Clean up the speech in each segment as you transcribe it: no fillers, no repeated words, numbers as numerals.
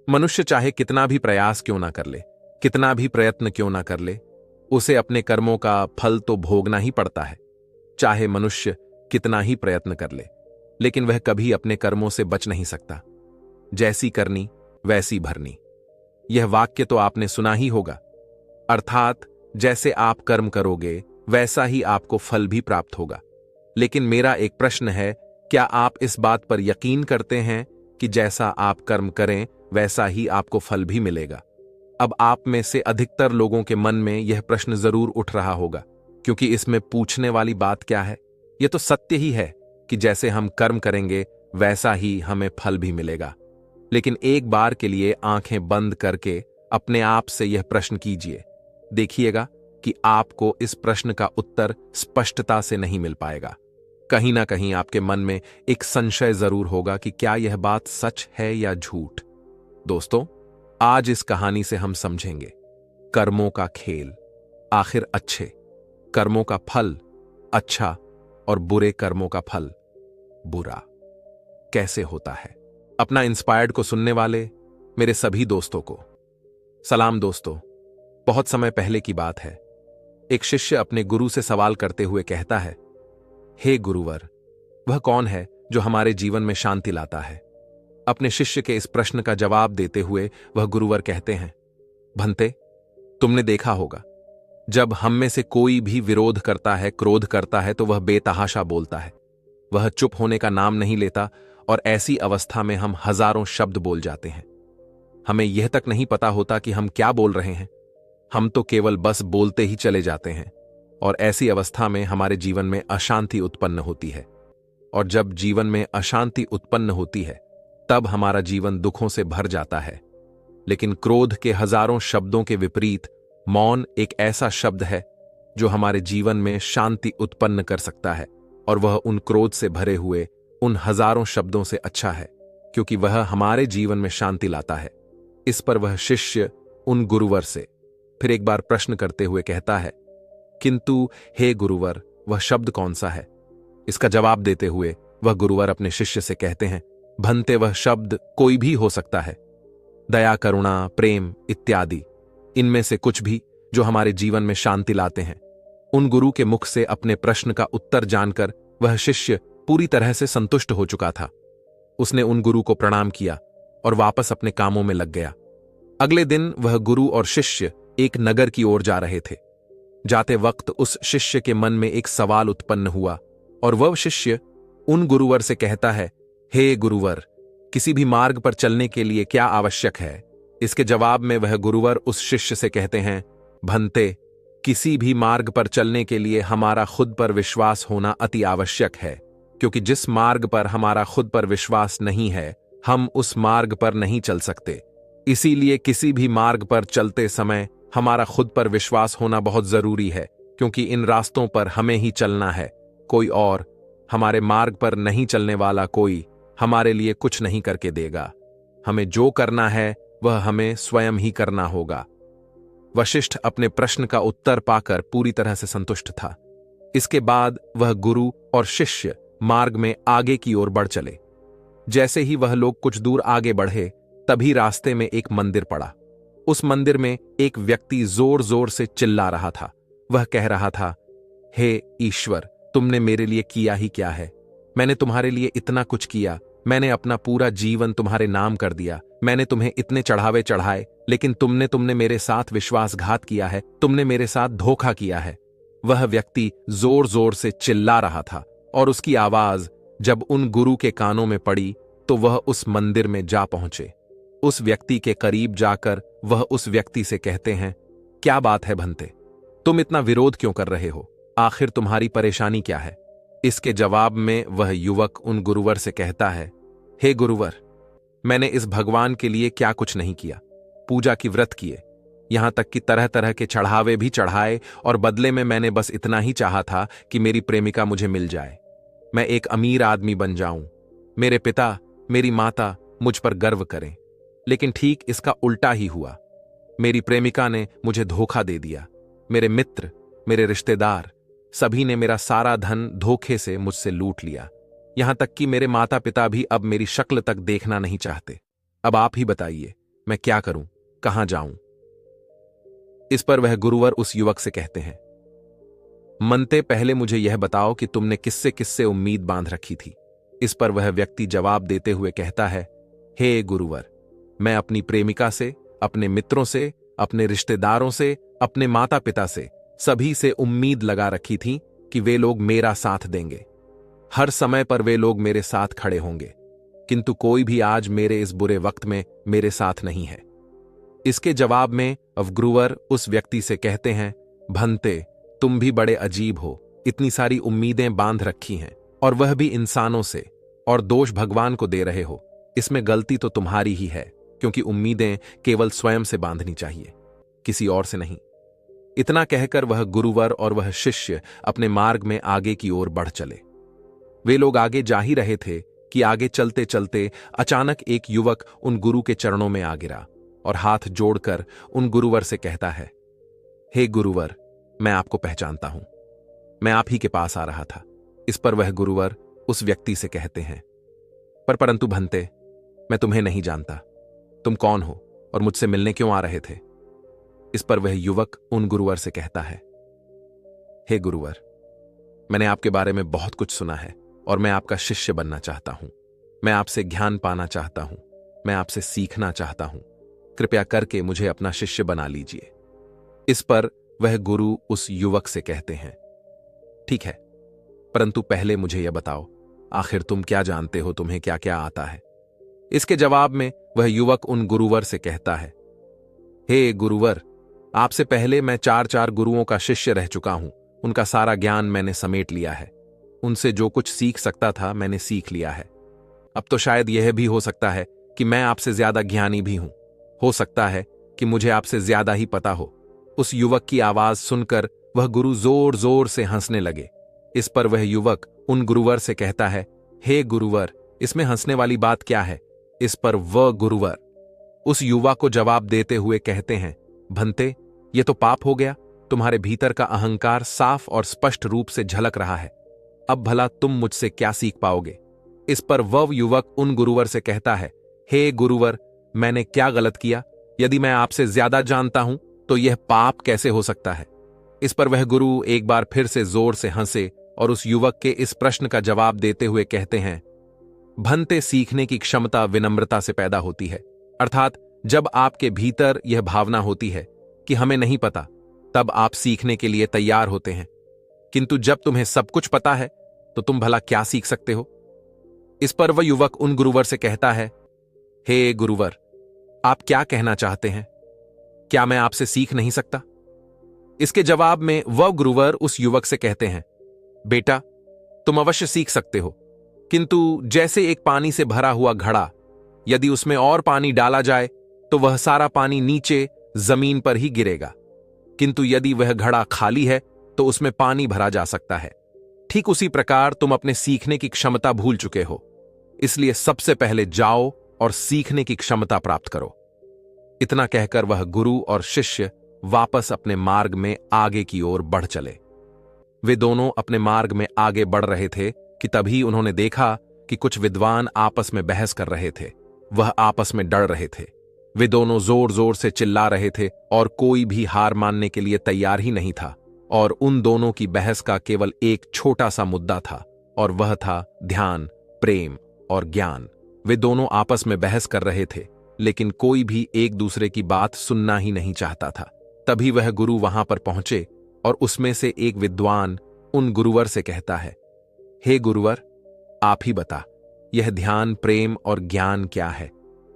मनुष्य चाहे कितना भी प्रयास क्यों ना कर ले, कितना भी प्रयत्न क्यों ना कर ले, उसे अपने कर्मों का फल तो भोगना ही पड़ता है। चाहे मनुष्य कितना ही प्रयत्न कर ले, लेकिन वह कभी अपने कर्मों से बच नहीं सकता। जैसी करनी वैसी भरनी, यह वाक्य तो आपने सुना ही होगा। अर्थात जैसे आप कर्म करोगे वैसा ही आपको फल भी प्राप्त होगा। लेकिन मेरा एक प्रश्न है, क्या आप इस बात पर यकीन करते हैं कि जैसा आप कर्म करें वैसा ही आपको फल भी मिलेगा? अब आप में से अधिकतर लोगों के मन में यह प्रश्न जरूर उठ रहा होगा, क्योंकि इसमें पूछने वाली बात क्या है? यह तो सत्य ही है कि जैसे हम कर्म करेंगे वैसा ही हमें फल भी मिलेगा। लेकिन एक बार के लिए आंखें बंद करके अपने आप से यह प्रश्न कीजिए। देखिएगा कि आपको इस प्रश्न का उत्तर स्पष्टता से नहीं मिल पाएगा। कहीं ना कहीं आपके मन में एक संशय जरूर होगा कि क्या यह बात सच है या झूठ। दोस्तों, आज इस कहानी से हम समझेंगे कर्मों का खेल, आखिर अच्छे कर्मों का फल अच्छा और बुरे कर्मों का फल बुरा कैसे होता है। अपना इंस्पायर्ड को सुनने वाले मेरे सभी दोस्तों को सलाम। दोस्तों, बहुत समय पहले की बात है। एक शिष्य अपने गुरु से सवाल करते हुए कहता है, हे गुरुवर, वह कौन है जो हमारे जीवन में शांति लाता है? अपने शिष्य के इस प्रश्न का जवाब देते हुए वह गुरुवर कहते हैं, भंते, तुमने देखा होगा, जब हम में से कोई भी विरोध करता है, क्रोध करता है, तो वह बेतहाशा बोलता है। वह चुप होने का नाम नहीं लेता और ऐसी अवस्था में हम हजारों शब्द बोल जाते हैं। हमें यह तक नहीं पता होता कि हम क्या बोल रहे हैं। हम तो केवल बस बोलते ही चले जाते हैं और ऐसी अवस्था में हमारे जीवन में अशांति उत्पन्न होती है। और जब जीवन में अशांति उत्पन्न होती है तब हमारा जीवन दुखों से भर जाता है। लेकिन क्रोध के हजारों शब्दों के विपरीत मौन एक ऐसा शब्द है जो हमारे जीवन में शांति उत्पन्न कर सकता है, और वह उन क्रोध से भरे हुए उन हजारों शब्दों से अच्छा है, क्योंकि वह हमारे जीवन में शांति लाता है। इस पर वह शिष्य उन गुरुवर से फिर एक बार प्रश्न करते हुए कहता है, किंतु हे गुरुवर, वह शब्द कौन सा है? इसका जवाब देते हुए वह गुरुवर अपने शिष्य से कहते हैं, भंते, वह शब्द कोई भी हो सकता है। दया, करुणा, प्रेम इत्यादि, इनमें से कुछ भी जो हमारे जीवन में शांति लाते हैं। उन गुरु के मुख से अपने प्रश्न का उत्तर जानकर वह शिष्य पूरी तरह से संतुष्ट हो चुका था। उसने उन गुरु को प्रणाम किया और वापस अपने कामों में लग गया। अगले दिन वह गुरु और शिष्य एक नगर की ओर जा रहे थे। जाते वक्त उस शिष्य के मन में एक सवाल उत्पन्न हुआ और वह शिष्य उन गुरुवर से कहता है, हे गुरुवर, किसी भी मार्ग पर चलने के लिए क्या आवश्यक है? इसके जवाब में वह गुरुवर उस शिष्य से कहते हैं, भंते, किसी भी मार्ग पर चलने के लिए हमारा खुद पर विश्वास होना अति आवश्यक है, क्योंकि जिस मार्ग पर हमारा खुद पर विश्वास नहीं है हम उस मार्ग पर नहीं चल सकते। इसीलिए किसी भी मार्ग पर चलते समय हमारा खुद पर विश्वास होना बहुत जरूरी है, क्योंकि इन रास्तों पर हमें ही चलना है। कोई और हमारे मार्ग पर नहीं चलने वाला कोई हमारे लिए कुछ नहीं करके देगा। हमें जो करना है वह हमें स्वयं ही करना होगा। वशिष्ठ अपने प्रश्न का उत्तर पाकर पूरी तरह से संतुष्ट था। इसके बाद वह गुरु और शिष्य मार्ग में आगे की ओर बढ़ चले। जैसे ही वह लोग कुछ दूर आगे बढ़े तभी रास्ते में एक मंदिर पड़ा। उस मंदिर में एक व्यक्ति जोर जोर से चिल्ला रहा था। वह कह रहा था, हे ईश्वर, तुमने मेरे लिए किया ही क्या है? मैंने तुम्हारे लिए इतना कुछ किया। मैंने अपना पूरा जीवन तुम्हारे नाम कर दिया। मैंने तुम्हें इतने चढ़ावे चढ़ाए, लेकिन तुमने मेरे साथ विश्वासघात किया है। तुमने मेरे साथ धोखा किया है। वह व्यक्ति जोर जोर से चिल्ला रहा था और उसकी आवाज जब उन गुरु के कानों में पड़ी तो वह उस मंदिर में जा पहुंचे। उस व्यक्ति के करीब जाकर वह उस व्यक्ति से कहते हैं, क्या बात है भंते, तुम इतना विरोध क्यों कर रहे हो? आखिर तुम्हारी परेशानी क्या है? इसके जवाब में वह युवक उन गुरुवर से कहता है, हे गुरुवर, मैंने इस भगवान के लिए क्या कुछ नहीं किया। पूजा की व्रत किए, यहां तक कि तरह तरह के चढ़ावे भी चढ़ाए, और बदले में मैंने बस इतना ही चाहा था कि मेरी प्रेमिका मुझे मिल जाए, मैं एक अमीर आदमी बन जाऊं, मेरे पिता मेरी माता मुझ पर गर्व करें। लेकिन ठीक इसका उल्टा ही हुआ। मेरी प्रेमिका ने मुझे धोखा दे दिया। मेरे मित्र, मेरे रिश्तेदार सभी ने मेरा सारा धन धोखे से मुझसे लूट लिया। यहां तक कि मेरे माता पिता भी अब मेरी शक्ल तक देखना नहीं चाहते। अब आप ही बताइए, मैं क्या करूं, कहां जाऊं? इस पर वह गुरुवर उस युवक से कहते हैं, मनते, पहले मुझे यह बताओ कि तुमने किससे किससे उम्मीद बांध रखी थी। इस पर वह व्यक्ति जवाब देते हुए कहता है, हे गुरुवर, मैं अपनी प्रेमिका से, अपने मित्रों से, अपने रिश्तेदारों से, अपने माता पिता से, सभी से उम्मीद लगा रखी थी कि वे लोग मेरा साथ देंगे, हर समय पर वे लोग मेरे साथ खड़े होंगे, किंतु कोई भी आज मेरे इस बुरे वक्त में मेरे साथ नहीं है। इसके जवाब में गुरुवर उस व्यक्ति से कहते हैं, भंते, तुम भी बड़े अजीब हो, इतनी सारी उम्मीदें बांध रखी हैं और वह भी इंसानों से, और दोष भगवान को दे रहे हो। इसमें गलती तो तुम्हारी ही है, क्योंकि उम्मीदें केवल स्वयं से बांधनी चाहिए, किसी और से नहीं। इतना कहकर वह गुरुवर और वह शिष्य अपने मार्ग में आगे की ओर बढ़ चले। वे लोग आगे जा ही रहे थे कि आगे चलते चलते अचानक एक युवक उन गुरु के चरणों में आ गिरा और हाथ जोड़कर उन गुरुवर से कहता है, हे गुरुवर, मैं आपको पहचानता हूं, मैं आप ही के पास आ रहा था। इस पर वह गुरुवर उस व्यक्ति से कहते हैं, परंतु भंते, मैं तुम्हें नहीं जानता, तुम कौन हो और मुझसे मिलने क्यों आ रहे थे? इस पर वह युवक उन गुरुवर से कहता है, हे गुरुवर, मैंने आपके बारे में बहुत कुछ सुना है और मैं आपका शिष्य बनना चाहता हूं। मैं आपसे ज्ञान पाना चाहता हूं, मैं आपसे सीखना चाहता हूं, कृपया करके मुझे अपना शिष्य बना लीजिए। इस पर वह गुरु उस युवक से कहते हैं, ठीक है, परंतु पहले मुझे यह बताओ, आखिर तुम क्या जानते हो, तुम्हें क्या क्या आता है? इसके जवाब में वह युवक उन गुरुवर से कहता है, हे गुरुवर, आपसे पहले मैं 4 गुरुओं का शिष्य रह चुका हूं, उनका सारा ज्ञान मैंने समेट लिया है, उनसे जो कुछ सीख सकता था मैंने सीख लिया है। अब तो शायद यह भी हो सकता है कि मैं आपसे ज्यादा ज्ञानी भी हूं, हो सकता है कि मुझे आपसे ज्यादा ही पता हो। उस युवक की आवाज सुनकर वह गुरु जोर जोर से हंसने लगे। इस पर वह युवक उन गुरुवर से कहता है, हे गुरुवर, इसमें हंसने वाली बात क्या है? इस पर वह गुरुवर उस युवा को जवाब देते हुए कहते हैं, भंते, ये तो पाप हो गया, तुम्हारे भीतर का अहंकार साफ और स्पष्ट रूप से झलक रहा है, अब भला तुम मुझसे क्या सीख पाओगे? इस पर वह युवक उन गुरुवर से कहता है, हे गुरुवर, मैंने क्या गलत किया? यदि मैं आपसे ज्यादा जानता हूं तो यह पाप कैसे हो सकता है? इस पर वह गुरु एक बार फिर से जोर से हंसे और उस युवक के इस प्रश्न का जवाब देते हुए कहते हैं, भंते, सीखने की क्षमता विनम्रता से पैदा होती है, अर्थात जब आपके भीतर यह भावना होती है कि हमें नहीं पता, तब आप सीखने के लिए तैयार होते हैं, किंतु जब तुम्हें सब कुछ पता है तो तुम भला क्या सीख सकते हो? इस पर वह युवक उन गुरुवर से कहता है, हे गुरुवर, आप क्या कहना चाहते हैं? क्या मैं आपसे सीख नहीं सकता? इसके जवाब में वह गुरुवर उस युवक से कहते हैं, बेटा, तुम अवश्य सीख सकते हो, किंतु जैसे एक पानी से भरा हुआ घड़ा, यदि उसमें और पानी डाला जाए तो वह सारा पानी नीचे जमीन पर ही गिरेगा, किंतु यदि वह घड़ा खाली है तो उसमें पानी भरा जा सकता है। ठीक उसी प्रकार तुम अपने सीखने की क्षमता भूल चुके हो, इसलिए सबसे पहले जाओ और सीखने की क्षमता प्राप्त करो। इतना कहकर वह गुरु और शिष्य वापस अपने मार्ग में आगे की ओर बढ़ चले। वे दोनों अपने मार्ग में आगे बढ़ रहे थे कि तभी उन्होंने देखा कि कुछ विद्वान आपस में बहस कर रहे थे। वह आपस में डर रहे थे, वे दोनों जोर जोर से चिल्ला रहे थे और कोई भी हार मानने के लिए तैयार ही नहीं था, और उन दोनों की बहस का केवल एक छोटा सा मुद्दा था, और वह था ध्यान, प्रेम और ज्ञान। वे दोनों आपस में बहस कर रहे थे, लेकिन कोई भी एक दूसरे की बात सुनना ही नहीं चाहता था। तभी वह गुरु वहां पर पहुंचे और उसमें से एक विद्वान उन गुरुवर से कहता है, हे गुरुवर, आप ही बता, यह ध्यान, प्रेम और ज्ञान क्या है?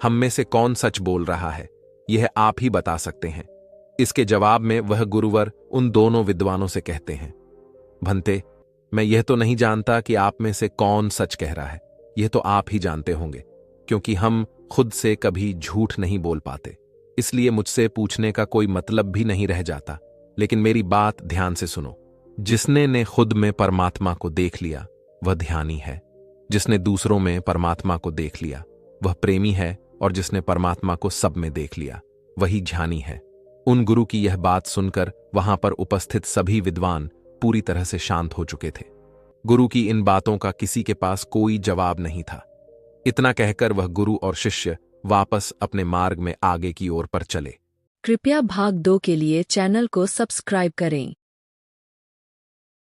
हम में से कौन सच बोल रहा है? यह आप ही बता सकते हैं। इसके जवाब में वह गुरुवर उन दोनों विद्वानों से कहते हैं, भंते, मैं यह तो नहीं जानता कि आप में से कौन सच कह रहा है, यह तो आप ही जानते होंगे, क्योंकि हम खुद से कभी झूठ नहीं बोल पाते, इसलिए मुझसे पूछने का कोई मतलब भी नहीं रह जाता। लेकिन मेरी बात ध्यान से सुनो। जिसने ने खुद में परमात्मा को देख लिया वह ध्यानी है, जिसने दूसरों में परमात्मा को देख लिया वह प्रेमी है, और जिसने परमात्मा को सब में देख लिया वही ज्ञानी है। उन गुरु की यह बात सुनकर वहां पर उपस्थित सभी विद्वान पूरी तरह से शांत हो चुके थे। गुरु की इन बातों का किसी के पास कोई जवाब नहीं था। इतना कहकर वह गुरु और शिष्य वापस अपने मार्ग में आगे की ओर पर चले। कृपया भाग 2 के लिए चैनल को सब्सक्राइब करें।